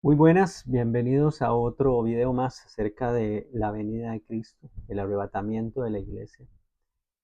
Muy buenas, bienvenidos a otro video más acerca de la venida de Cristo, el arrebatamiento de la iglesia.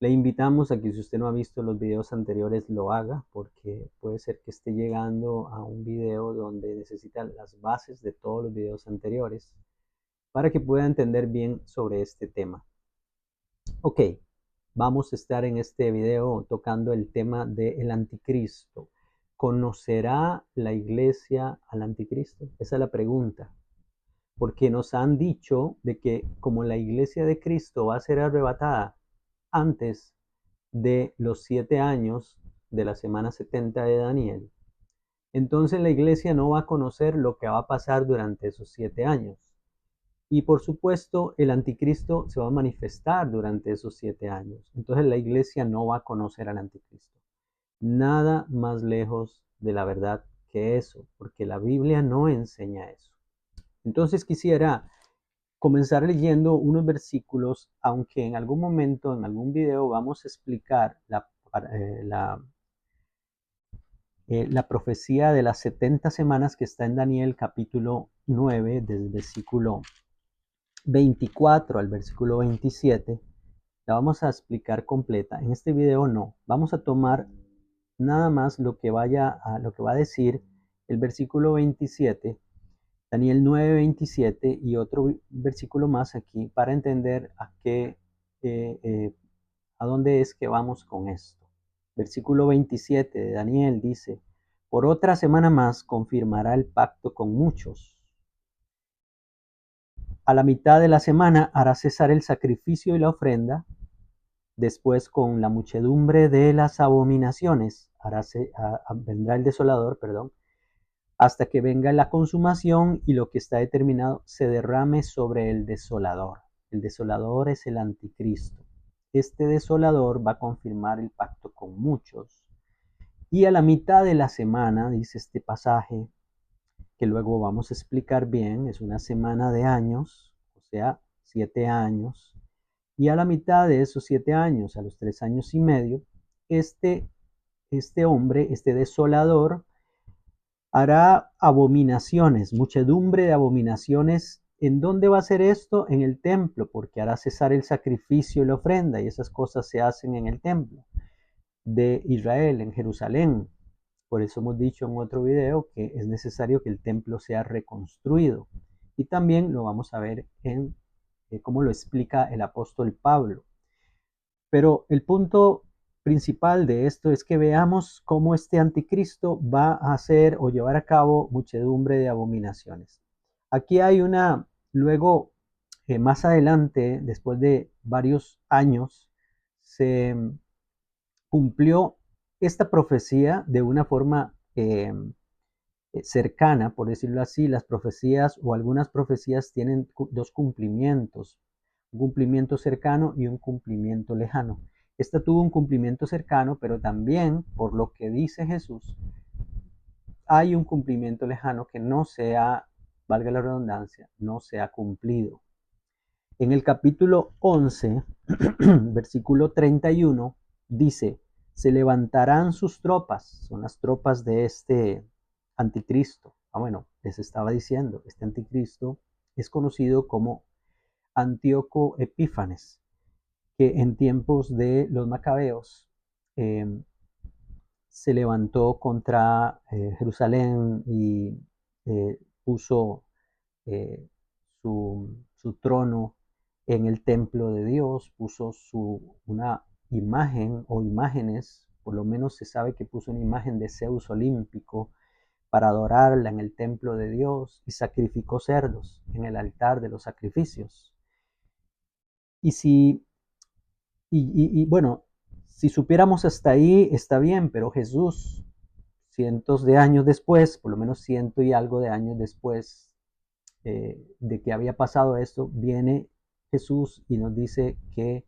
Le invitamos a que si usted no ha visto los videos anteriores lo haga, porque puede ser que esté llegando a un video donde necesita las bases de todos los videos anteriores para que pueda entender bien sobre este tema. Ok, vamos a estar en este video tocando el tema del anticristo. ¿Conocerá la iglesia al anticristo? Esa es la pregunta. Porque nos han dicho de que como la iglesia de Cristo va a ser arrebatada antes de los 7 años de la semana 70 de Daniel, entonces la iglesia no va a conocer lo que va a pasar durante esos 7 años. Y por supuesto, el anticristo se va a manifestar durante esos 7 años. Entonces la iglesia no va a conocer al anticristo. Nada más lejos de la verdad que eso, porque la Biblia no enseña eso. Entonces quisiera comenzar leyendo unos versículos, aunque en algún momento, en algún video, vamos a explicar la profecía de las 70 semanas que está en Daniel capítulo 9, del versículo 24 al versículo 27. La vamos a explicar completa. En este video no. Vamos a tomar nada más lo que va a decir el versículo 27, Daniel 9:27 y otro versículo más aquí para entender a dónde es que vamos con esto. Versículo 27 de Daniel dice: por otra semana más confirmará el pacto con muchos. A la mitad de la semana hará cesar el sacrificio y la ofrenda. Después, con la muchedumbre de las abominaciones, vendrá el desolador, hasta que venga la consumación y lo que está determinado se derrame sobre el desolador. El desolador es el anticristo. Este desolador va a confirmar el pacto con muchos. Y a la mitad de la semana, dice este pasaje, que luego vamos a explicar bien, es una semana de años, o sea, 7 años. Y a la mitad de esos 7 años, a los 3 años y medio, este hombre, este desolador, hará abominaciones, muchedumbre de abominaciones. ¿En dónde va a hacer esto? En el templo, porque hará cesar el sacrificio y la ofrenda, y esas cosas se hacen en el templo de Israel, en Jerusalén. Por eso hemos dicho en otro video que es necesario que el templo sea reconstruido. Y también lo vamos a ver en cómo lo explica el apóstol Pablo. Pero el punto principal de esto es que veamos cómo este anticristo va a hacer o llevar a cabo muchedumbre de abominaciones. Aquí hay luego más adelante, después de varios años, se cumplió esta profecía de una forma cercana, por decirlo así. Las profecías o algunas profecías tienen dos cumplimientos, un cumplimiento cercano y un cumplimiento lejano. Esta tuvo un cumplimiento cercano, pero también, por lo que dice Jesús, hay un cumplimiento lejano que no se ha, valga la redundancia, no se ha cumplido. En el capítulo 11, versículo 31, dice: se levantarán sus tropas, son las tropas de este anticristo. Bueno, les estaba diciendo, este anticristo es conocido como Antíoco Epífanes, que en tiempos de los macabeos eh, se levantó contra Jerusalén y puso eh, su trono en el templo de Dios, puso una imagen o imágenes, por lo menos se sabe que puso una imagen de Zeus olímpico para adorarla en el templo de Dios, y sacrificó cerdos en el altar de los sacrificios. Y si, bueno, si supiéramos hasta ahí está bien, pero Jesús, cientos de años después, por lo menos ciento y algo de años después de que había pasado esto, viene Jesús y nos dice que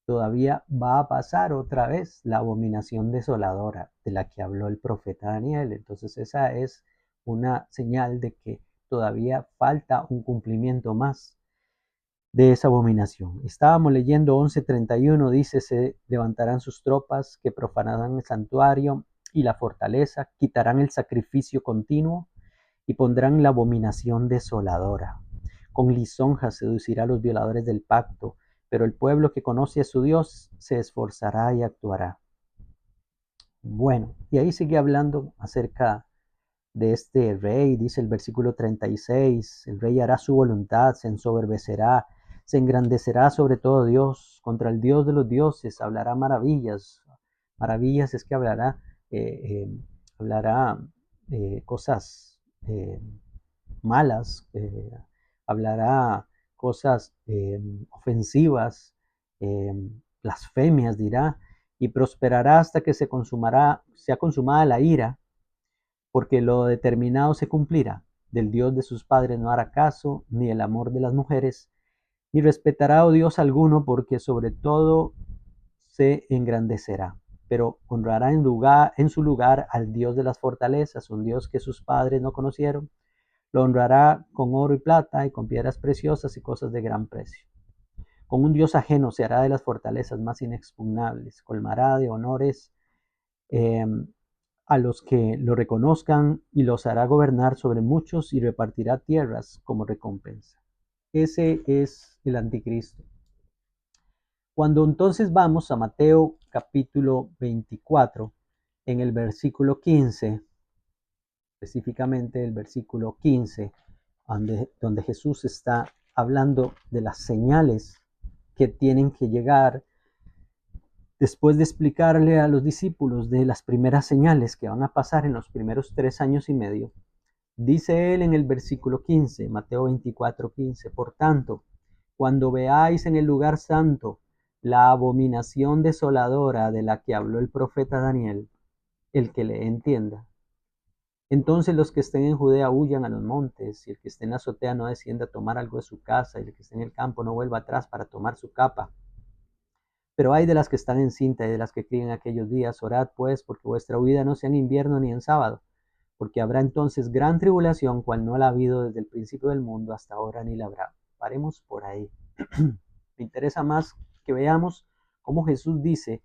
todavía va a pasar otra vez la abominación desoladora de la que habló el profeta Daniel. Entonces esa es una señal de que todavía falta un cumplimiento más de esa abominación. Estábamos leyendo 11:31, dice: se levantarán sus tropas que profanarán el santuario y la fortaleza, quitarán el sacrificio continuo y pondrán la abominación desoladora. Con lisonjas seducirá a los violadores del pacto, pero el pueblo que conoce a su Dios se esforzará y actuará. Bueno, y ahí sigue hablando acerca de este rey, dice el versículo 36, el rey hará su voluntad, se ensoberbecerá, se engrandecerá sobre todo Dios, contra el Dios de los dioses, hablará maravillas. Maravillas es que hablará, hablará cosas malas, hablará cosas ofensivas, eh, blasfemias dirá, y prosperará hasta que sea consumada la ira, porque lo determinado se cumplirá. Del Dios de sus padres no hará caso, ni el amor de las mujeres, ni respetará a Dios alguno, porque sobre todo se engrandecerá. Pero honrará en su lugar al Dios de las fortalezas, un Dios que sus padres no conocieron. Lo honrará con oro y plata y con piedras preciosas y cosas de gran precio. Con un Dios ajeno se hará de las fortalezas más inexpugnables, colmará de honores eh, a los que lo reconozcan y los hará gobernar sobre muchos y repartirá tierras como recompensa. Ese es el anticristo. Cuando entonces vamos a Mateo capítulo 24, en el versículo 15, específicamente el versículo 15, donde Jesús está hablando de las señales que tienen que llegar después de explicarle a los discípulos de las primeras señales que van a pasar en los primeros 3 años y medio, dice él en el versículo 15, Mateo 24, 15, por tanto, cuando veáis en el lugar santo la abominación desoladora de la que habló el profeta Daniel, el que le entienda. Entonces los que estén en Judea huyan a los montes, y el que esté en la azotea no descienda a tomar algo de su casa, y el que esté en el campo no vuelva atrás para tomar su capa. Pero hay de las que están en cinta y de las que críen aquellos días, orad pues, porque vuestra huida no sea en invierno ni en sábado, porque habrá entonces gran tribulación, cual no la ha habido desde el principio del mundo hasta ahora ni la habrá. Paremos por ahí. Me interesa más que veamos cómo Jesús dice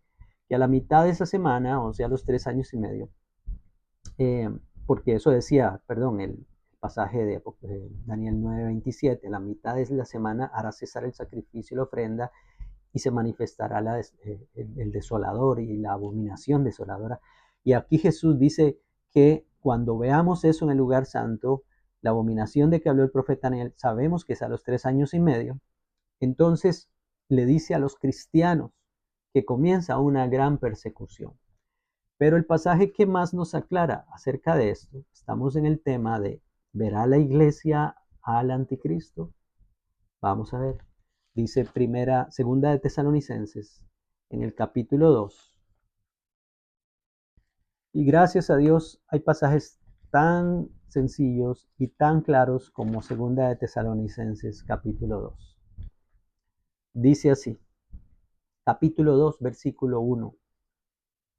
que a la mitad de esa semana, o sea, los 3 años y medio, eh, porque eso decía, perdón, el pasaje de Daniel 9:27, a la mitad de la semana hará cesar el sacrificio y la ofrenda y se manifestará el desolador y la abominación desoladora. Y aquí Jesús dice que cuando veamos eso en el lugar santo, la abominación de que habló el profeta Daniel, sabemos que es a los 3 años y medio, entonces le dice a los cristianos que comienza una gran persecución. Pero el pasaje que más nos aclara acerca de esto, estamos en el tema de, ¿verá la iglesia al anticristo? Vamos a ver. Dice segunda de Tesalonicenses, en el capítulo 2. Y gracias a Dios hay pasajes tan sencillos y tan claros como segunda de Tesalonicenses, capítulo 2. Dice así, capítulo 2, versículo 1.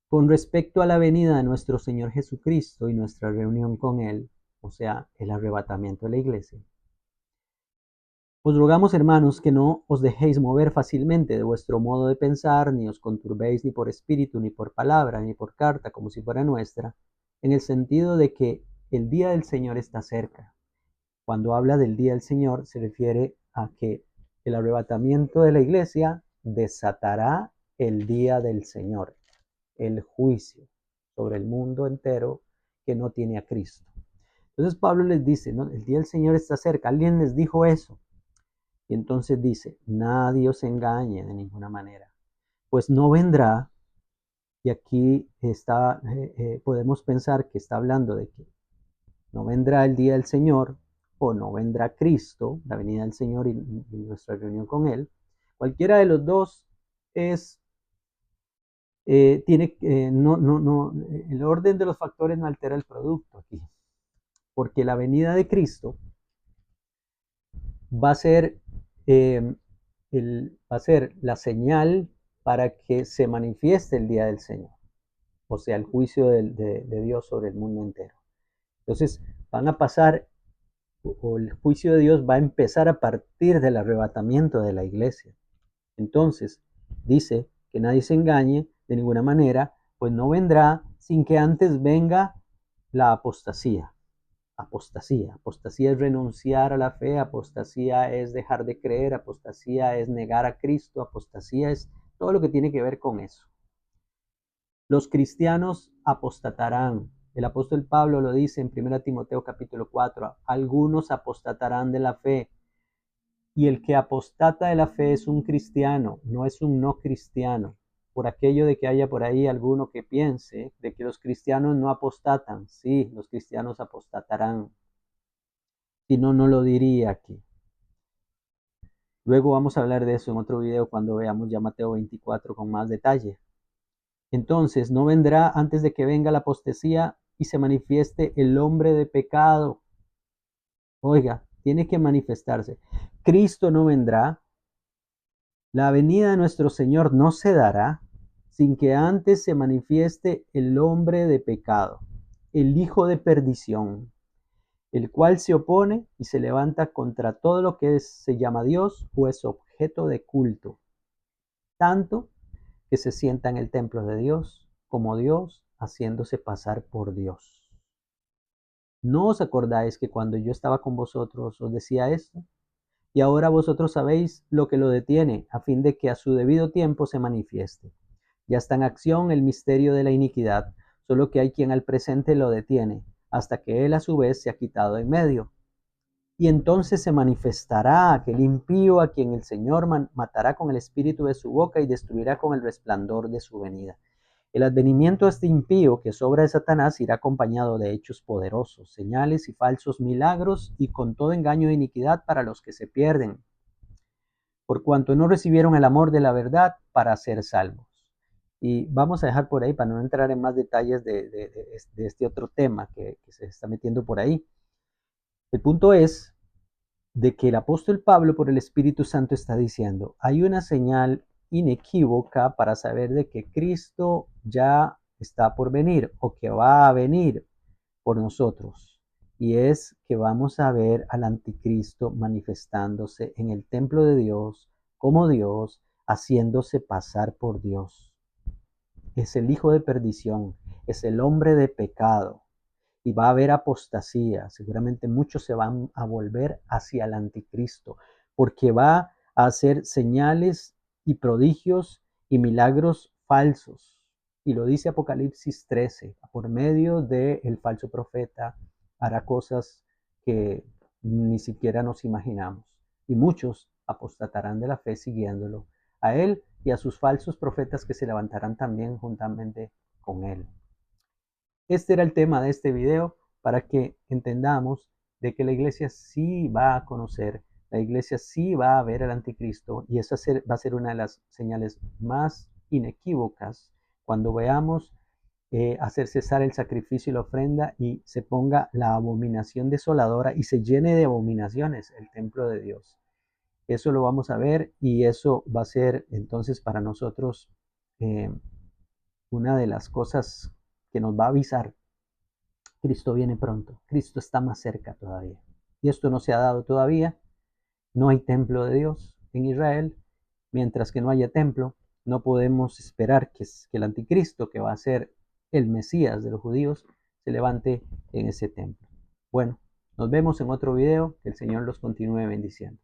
Con respecto a la venida de nuestro Señor Jesucristo y nuestra reunión con Él, o sea, el arrebatamiento de la iglesia. Os rogamos, hermanos, que no os dejéis mover fácilmente de vuestro modo de pensar, ni os conturbéis ni por espíritu, ni por palabra, ni por carta, como si fuera nuestra, en el sentido de que el día del Señor está cerca. Cuando habla del día del Señor, se refiere a que el arrebatamiento de la iglesia desatará el día del Señor, el juicio sobre el mundo entero que no tiene a Cristo. Entonces Pablo les dice, ¿no? El día del Señor está cerca. Alguien les dijo eso. Y entonces dice, nadie os engañe de ninguna manera, pues no vendrá, y aquí podemos pensar que está hablando de que no vendrá el día del Señor, o no vendrá Cristo, la venida del Señor y nuestra reunión con Él. Cualquiera de los dos es, el orden de los factores no altera el producto aquí, porque la venida de Cristo va a ser, eh, va a ser la señal para que se manifieste el día del Señor, o sea, el juicio de Dios sobre el mundo entero. Entonces, van a pasar, o el juicio de Dios va a empezar a partir del arrebatamiento de la iglesia. Entonces, dice que nadie se engañe de ninguna manera, pues no vendrá sin que antes venga la apostasía. apostasía. Apostasía es renunciar a la fe, apostasía es dejar de creer, apostasía es negar a Cristo, apostasía es todo lo que tiene que ver con eso. Los cristianos apostatarán. El apóstol Pablo lo dice en 1 Timoteo capítulo 4. Algunos apostatarán de la fe. Y el que apostata de la fe es un cristiano, no es un no cristiano. Por aquello de que haya por ahí alguno que piense de que los cristianos no apostatan. Sí, los cristianos apostatarán. Si no, no lo diría aquí. Luego vamos a hablar de eso en otro video cuando veamos ya Mateo 24 con más detalle. Entonces, no vendrá antes de que venga la apostasía y se manifieste el hombre de pecado. Oiga, tiene que manifestarse. Cristo no vendrá. La venida de nuestro Señor no se dará sin que antes se manifieste el hombre de pecado, el hijo de perdición, el cual se opone y se levanta contra todo lo que se llama Dios o es objeto de culto, tanto que se sienta en el templo de Dios como Dios, haciéndose pasar por Dios. ¿No os acordáis que cuando yo estaba con vosotros os decía esto? Y ahora vosotros sabéis lo que lo detiene, a fin de que a su debido tiempo se manifieste. Ya está en acción el misterio de la iniquidad, solo que hay quien al presente lo detiene, hasta que él a su vez se ha quitado en medio. Y entonces se manifestará aquel impío a quien el Señor matará con el espíritu de su boca y destruirá con el resplandor de su venida. El advenimiento de este impío, que es obra de Satanás, irá acompañado de hechos poderosos, señales y falsos milagros, y con todo engaño de iniquidad para los que se pierden, por cuanto no recibieron el amor de la verdad para ser salvos. Y vamos a dejar por ahí para no entrar en más detalles de este otro tema que se está metiendo por ahí. El punto es de que el apóstol Pablo por el Espíritu Santo está diciendo, hay una señal inequívoca para saber de que Cristo ya está por venir o que va a venir por nosotros. Y es que vamos a ver al anticristo manifestándose en el templo de Dios como Dios, haciéndose pasar por Dios. Es el hijo de perdición, es el hombre de pecado. Y va a haber apostasía. Seguramente muchos se van a volver hacia el anticristo, porque va a hacer señales y prodigios y milagros falsos. Y lo dice Apocalipsis 13, por medio del falso profeta hará cosas que ni siquiera nos imaginamos. Y muchos apostatarán de la fe siguiéndolo, a él y a sus falsos profetas que se levantarán también juntamente con él. Este era el tema de este video para que entendamos de que la iglesia sí va a conocer, la iglesia sí va a ver al anticristo y esa va a ser una de las señales más inequívocas cuando veamos hacer cesar el sacrificio y la ofrenda y se ponga la abominación desoladora y se llene de abominaciones el templo de Dios. Eso lo vamos a ver y eso va a ser entonces para nosotros una de las cosas que nos va a avisar. Cristo viene pronto, Cristo está más cerca todavía. Y esto no se ha dado todavía. No hay templo de Dios en Israel. Mientras que no haya templo, no podemos esperar que el anticristo, que va a ser el Mesías de los judíos, se levante en ese templo. Bueno, nos vemos en otro video. Que el Señor los continúe bendiciendo.